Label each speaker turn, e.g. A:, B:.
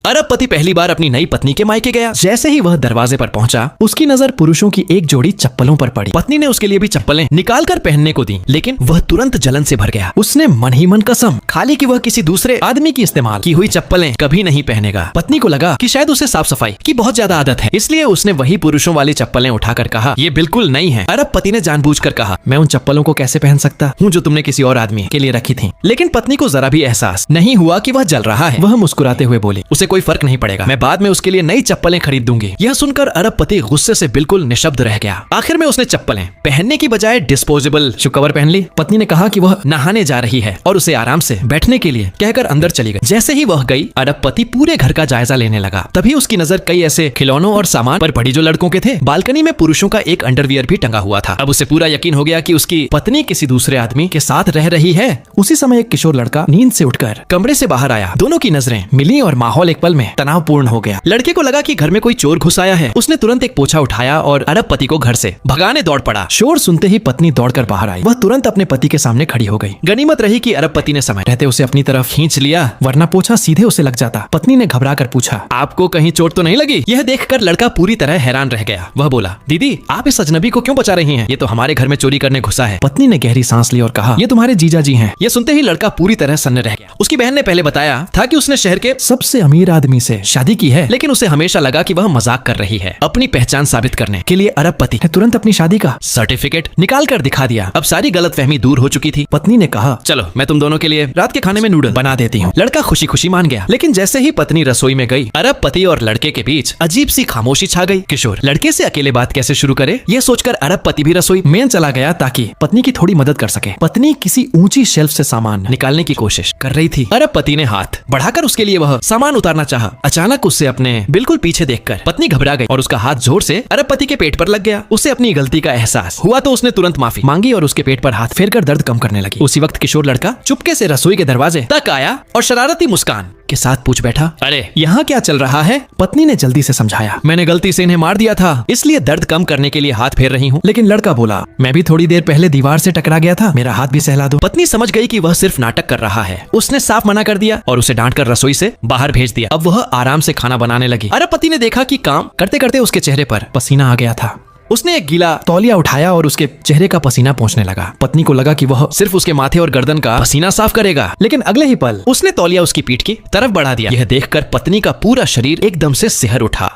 A: अरबपति पहली बार अपनी नई पत्नी के मायके गया। जैसे ही वह दरवाजे पर पहुंचा, उसकी नजर पुरुषों की एक जोड़ी चप्पलों पर पड़ी। पत्नी ने उसके लिए भी चप्पलें निकाल कर पहनने को दी, लेकिन वह तुरंत जलन से भर गया। उसने मन ही मन कसम खा ली कि वह किसी दूसरे आदमी की इस्तेमाल की हुई चप्पलें कभी नहीं पहनेगा। पत्नी को लगा कि शायद उसे साफ सफाई की बहुत ज्यादा आदत है, इसलिए उसने वही पुरुषों वाली चप्पलें उठाकर कहा, ये बिल्कुल नहीं है। अरबपति ने जानबूझकर कहा, मैं उन चप्पलों को कैसे पहन सकता हूँ जो तुमने किसी और आदमी के लिए रखी थी। लेकिन पत्नी को जरा भी एहसास नहीं हुआ कि वह जल रहा है। वह मुस्कुराते हुए बोली, उसे कोई फर्क नहीं पड़ेगा, मैं बाद में उसके लिए नई चप्पलें खरीद दूंगी। यह सुनकर अरबपति गुस्से से बिल्कुल निशब्द रह गया। आखिर में उसने चप्पलें पहनने की बजाय डिस्पोजेबल शू कवर पहन ली। पत्नी ने कहा कि वह नहाने जा रही है और उसे आराम से बैठने के लिए कहकर अंदर चली गई। जैसे ही वह गई, अरबपति पूरे घर का जायजा लेने लगा। तभी उसकी नजर कई ऐसे खिलौनों और सामान पर पड़ी जो लड़कों के थे। बालकनी में पुरुषों का एक अंडरवियर भी टंगा हुआ था। अब उसे पूरा यकीन हो गया कि उसकी पत्नी किसी दूसरे आदमी के साथ रह रही है। उसी समय एक किशोर लड़का नींद से उठकर कमरे से बाहर आया। दोनों की नजरें मिली और माहौल एक पल में तनावपूर्ण हो गया। लड़के को लगा कि घर में कोई चोर घुस आया है। उसने तुरंत एक पोछा उठाया और अरबपति को घर से भगाने दौड़ पड़ा। शोर सुनते ही पत्नी दौड़कर बाहर आई। वह तुरंत अपने पति के सामने खड़ी हो गई। गनीमत रही कि अरबपति ने समय रहते उसे अपनी तरफ खींच लिया, वरना पोछा सीधे उसे लग जाता। पत्नी ने घबराकर पूछा, आपको कहीं चोट तो नहीं लगी? यह देखकर लड़का पूरी तरह हैरान रह गया। वह बोला, दीदी आप इस अजनबी को क्यों बचा रही हैं? ये तो हमारे घर में चोरी करने घुसा है। पत्नी ने गहरी सांस ली और कहा, ये तुम्हारे जीजा जी हैं। यह सुनते ही लड़का पूरी तरह सन्न रह गया। उसकी बहन ने पहले बताया था कि उसने शहर के सबसे अमीर आदमी से शादी की है, लेकिन उसे हमेशा लगा कि वह मजाक कर रही है। अपनी पहचान साबित करने के लिए अरबपति ने तुरंत अपनी शादी का सर्टिफिकेट निकाल कर दिखा दिया। अब सारी गलतफहमी दूर हो चुकी थी। पत्नी ने कहा, चलो मैं तुम दोनों के लिए रात के खाने में नूडल बना देती हूँ। लड़का खुशी खुशी मान गया। लेकिन जैसे ही पत्नी रसोई में गई, अरबपति और लड़के के बीच अजीब सी खामोशी छा गई। किशोर लड़के से अकेले बात कैसे शुरू करे, यह सोचकर अरबपति भी रसोई में चला गया ताकि पत्नी की थोड़ी मदद कर सके। पत्नी किसी ऊंची शेल्फ से सामान निकालने की कोशिश कर रही थी। अरबपति ने हाथ बढ़ाकर उसके लिए वह सामान उतारना चाहा। अचानक उससे अपने बिल्कुल पीछे देखकर पत्नी घबरा गई और उसका हाथ जोर से अरबपति के पेट पर लग गया। उसे अपनी गलती का एहसास हुआ तो उसने तुरंत माफी मांगी और उसके पेट पर हाथ फेरकर दर्द कम करने लगी। उसी वक्त किशोर लड़का चुपके से रसोई के दरवाजे तक आया और शरारती मुस्कान के साथ पूछ बैठा, अरे यहाँ क्या चल रहा है? पत्नी ने जल्दी से समझाया, मैंने गलती से इन्हें मार दिया था, इसलिए दर्द कम करने के लिए हाथ फेर रही हूँ। लेकिन लड़का बोला, मैं भी थोड़ी देर पहले दीवार से टकरा गया था, मेरा हाथ भी सहला दो। पत्नी समझ गई कि वह सिर्फ नाटक कर रहा है। उसने साफ मना कर दिया और उसे डांटकर रसोई से बाहर भेज दिया। अब वह आराम से खाना बनाने लगी। अरबपति ने देखा कि काम करते करते उसके चेहरे पर पसीना आ गया था। उसने एक गीला तौलिया उठाया और उसके चेहरे का पसीना पोंछने लगा। पत्नी को लगा कि वह सिर्फ उसके माथे और गर्दन का पसीना साफ करेगा, लेकिन अगले ही पल उसने तौलिया उसकी पीठ की तरफ बढ़ा दिया। यह देखकर पत्नी का पूरा शरीर एकदम से सिहर उठा।